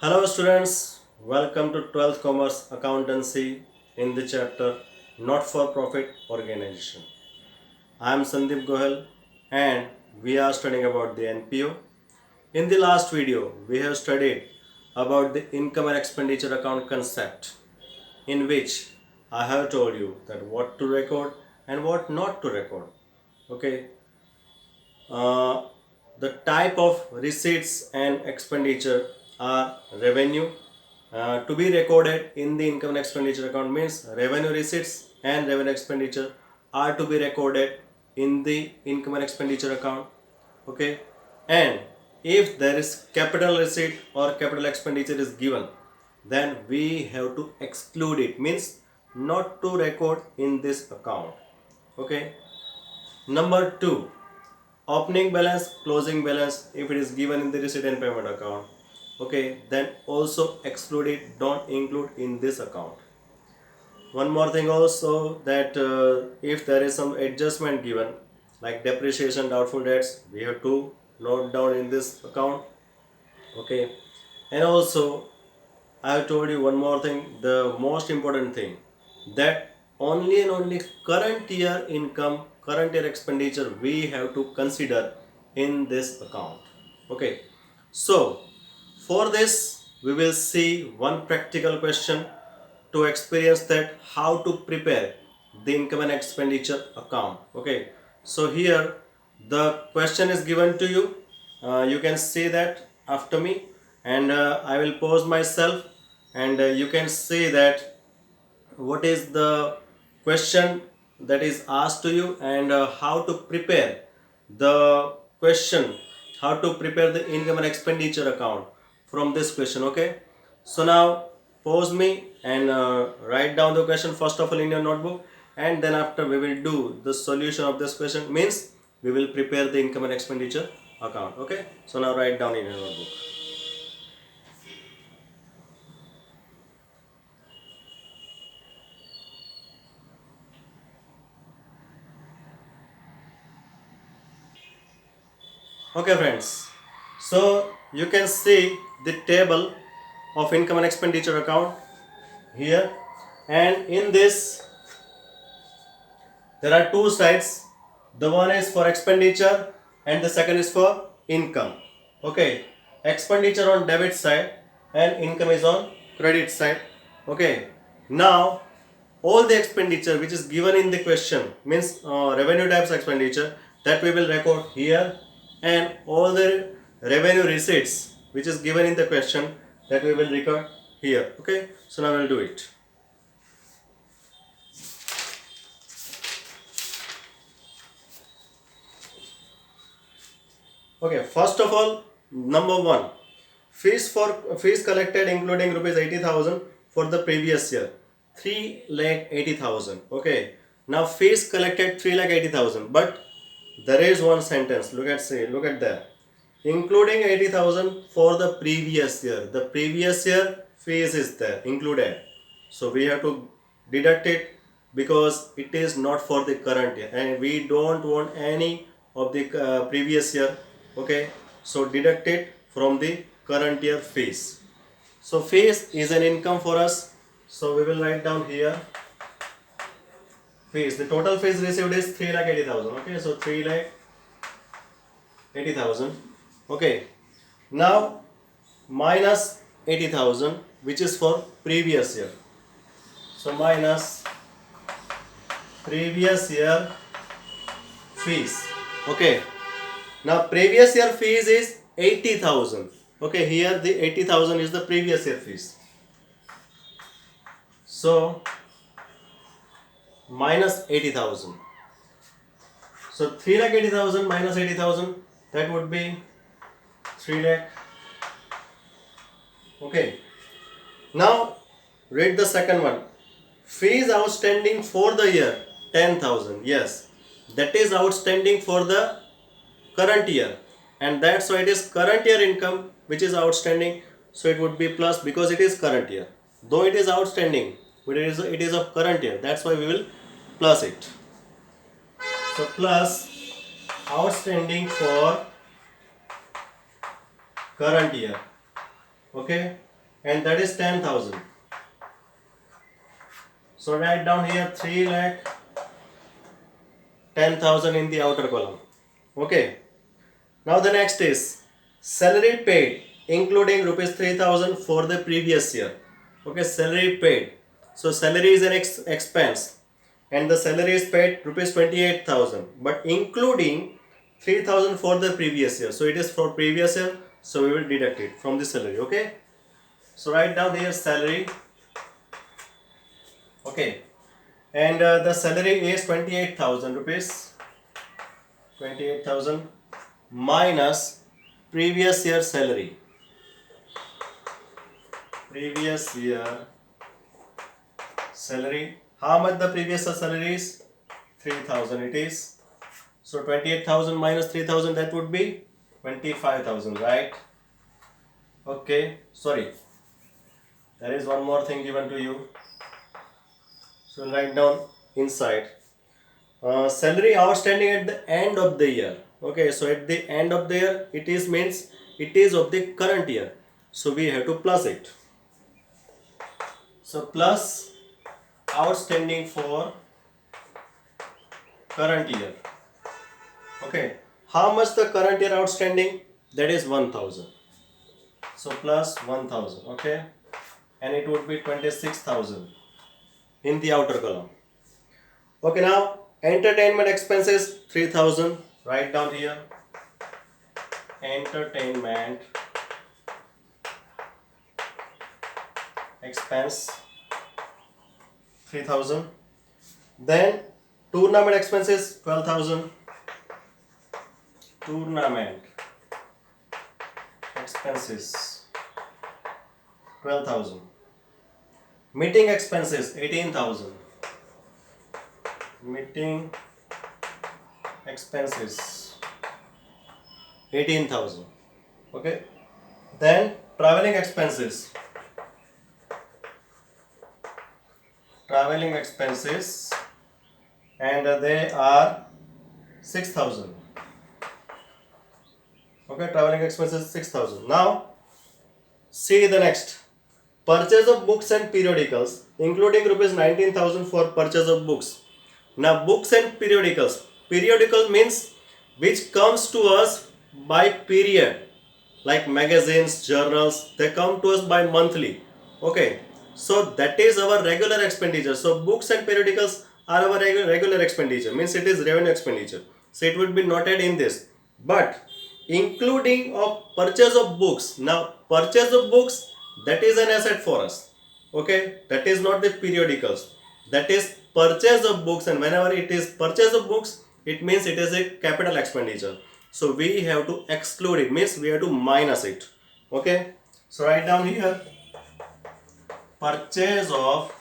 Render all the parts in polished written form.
Hello students, welcome to 12th Commerce Accountancy in the chapter Not for Profit Organization. I am Sandeep Gohel and we are studying about the NPO. In the last video, we have studied about the income and expenditure account concept in which I have told you that what to record and what not to record. Okay, uh, the type of receipts and expenditure are revenue to be recorded in the income and expenditure account means revenue receipts and revenue expenditure are to be recorded in the income and expenditure account. Okay, and if there is capital receipt or capital expenditure is given, then we have to exclude it, means not to record in this account. Okay, number 2, opening balance, closing balance, if it is given in the receipt and payment account, okay, then also exclude it, don't include in this account. One more thing also, that if there is some adjustment given like depreciation, doubtful debts, we have to note down in this account. Okay, and also I have told you one more thing, the most important thing, that only and only current year income, current year expenditure we have to consider in this account. Okay, so for this we will see one practical question to experience that how to prepare the income and expenditure account. Okay, so here the question is given to you. You can see that after me, and I will pause myself, and you can see that what is the question that is asked to you, and how to prepare the question, how to prepare the income and expenditure account from this question. Okay, so now pause me and write down the question first of all in your notebook, and then after we will do the solution of this question, means we will prepare the income and expenditure account. Okay, so now write down in your notebook. Okay friends, so you can see the table of income and expenditure account here, and in this there are two sides. The one is for expenditure and the second is for income. Okay, expenditure on debit side and income is on credit side. Okay, now all the expenditure which is given in the question, means revenue types expenditure, that we will record here, and all the revenue receipts which is given in the question, that we will record here. Okay, so now we'll do it. Okay, first of all, number 1, fees collected including rupees 80,000 for the previous year, 3,80,000. Okay, now fees collected 3,80,000, but there is one sentence. Look at that. Including 80,000 for the previous year. The previous year fees is there included, so we have to deduct it because it is not for the current year, and we don't want any of the previous year. Okay, so deduct it from the current year fees. So fees is an income for us, so we will write down here fees. The total fees received is 3,80,000. Okay, so 3,80,000. Okay, now minus 80,000 which is for previous year, so minus previous year fees. Okay, now previous year fees is 80,000. Okay, here the 80,000 is the previous year fees, so minus 80,000. So 3,80,000 minus 80,000, that would be 3 lakh. Okay, now read the second one. Fees outstanding for the year 10,000. Yes, that is outstanding for the current year, and that's why it is current year income which is outstanding. So it would be plus because it is current year. Though it is outstanding, but it is of current year. That's why we will plus it. So plus outstanding for current year. Okay. and that is 10,000. So write down here 3 lakh 10,000 in the outer column. Okay. Now the next is salary paid including rupees 3,000 for the previous year. Okay, salary paid. So salary is an expense and the salary is paid rupees 28,000 but including 3,000 for the previous year. So it is for previous year, so we will deduct it from the salary. Okay. So write down here salary. Okay. And the salary is 28,000 rupees. 28,000 minus previous year salary. Previous year salary. How much the previous year salary is? 3,000 it is. So 28,000 minus 3,000, that would be 25,000, right? Okay, sorry. There is one more thing given to you. So write down inside. Salary outstanding at the end of the year. Okay, so at the end of the year, it is means it is of the current year. So we have to plus it. So plus outstanding for current year. Okay, how much the current year outstanding? That is 1,000. So plus 1,000. Okay, and it would be 26,000 in the outer column. Okay, now entertainment expenses 3,000. Write down here. Entertainment expense 3,000. Then tournament expenses 12,000. Tournament expenses 12,000. Meeting expenses 18,000. Meeting expenses 18,000. Okay. Then traveling expenses. Traveling expenses, and they are 6,000. Okay, traveling expenses 6,000. Now see the next. Purchase of books and periodicals, including rupees 19,000 for purchase of books. Now books and periodicals. Periodical means which comes to us by period, like magazines, journals, they come to us by monthly. Okay, so that is our regular expenditure. So books and periodicals are our regular expenditure, means it is revenue expenditure. So it would be noted in this. But including of purchase of books. Now purchase of books, that is an asset for us. Okay, that is not the periodicals. That is purchase of books, and whenever it is purchase of books, it means it is a capital expenditure. So we have to exclude it, means we have to minus it. Okay, so write down here purchase of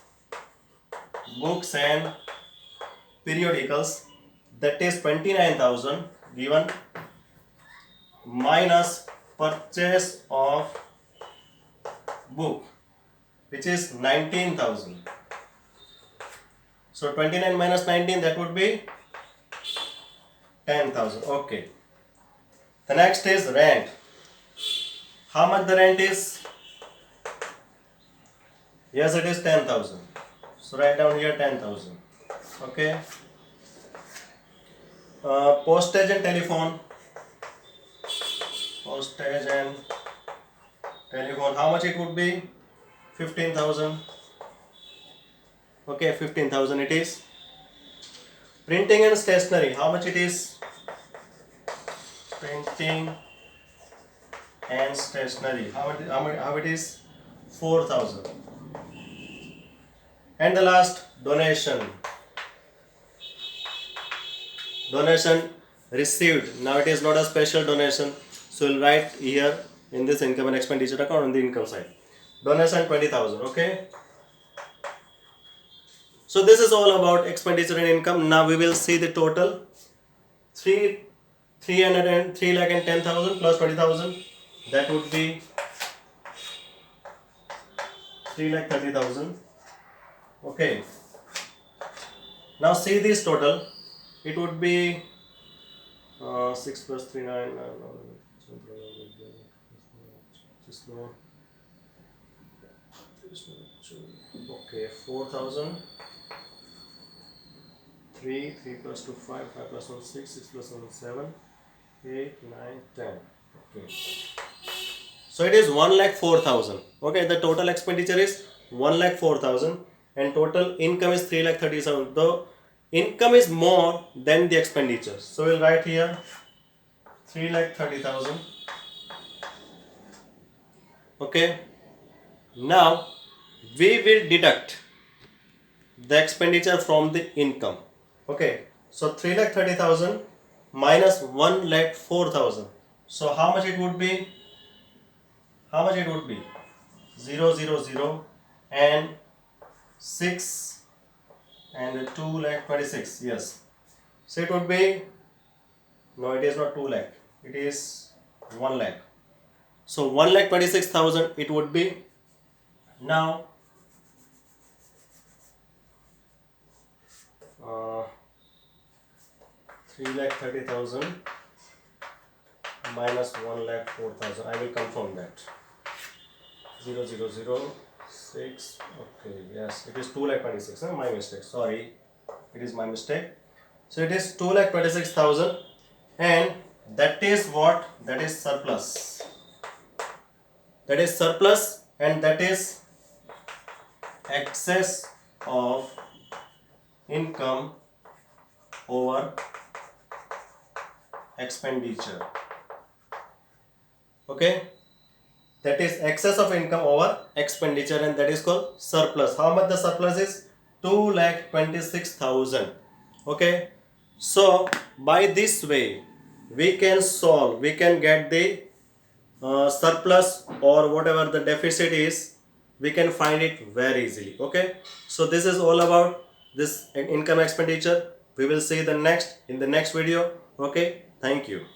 books and periodicals, that is 29,000 given, minus purchase of book, which is 19,000. So 29 minus 19, that would be 10,000. Okay. The next is rent. How much the rent is? Yes, it is 10,000. So write down here 10,000. Okay. Postage and telephone. Postage and telephone. How much it would be? 15,000. Okay, 15,000 it is. Printing and stationery. How much it is? Printing and stationery. How it is? 4,000. And the last, donation. Donation received. Now it is not a special donation. So we'll write here in this income and expenditure account on the income side. Donation 20,000. Okay. So this is all about expenditure and income. Now we will see the total. 3 lakh and 10,000 plus 20,000. That would be 3 lakh 30,000. Okay. Now see this total. It would be 6 plus 3 9. Okay, 4,000. 3, 3 plus 2, 5, 5 plus 1, 6, 6 plus 1, 7, 8, 9, 10. Okay. So it is 1,04,000. Okay, the total expenditure is 1,04,000 and total income is 3,37,000. The income is more than the expenditure. So we'll write here 3,30,000. Okay. Now we will deduct the expenditure from the income. Okay. So 3,30,000 minus 1,04,000. So how much it would be? How much it would be? 0, 0, 0 and 6 and 2,26,000. Yes. So it would be, no, it is not 2 lakh. It is 1 lakh. So 1,26,000 it would be. Now, 3,30,000 minus 1,04,000. I will confirm that. 0, 0, 0, 6. Okay, yes, it is 2,26,000. My mistake. Sorry, it is my mistake. So it is 2,26,000, and that is what? That is surplus. That is surplus, and that is excess of income over expenditure. Okay, that is excess of income over expenditure, and that is called surplus. How much the surplus is? 2,26,000. Okay, so by this way we can solve, we can get the surplus or whatever the deficit is, we can find it very easily. Okay, so this is all about this income expenditure. We will see the next in the next video. Okay, thank you.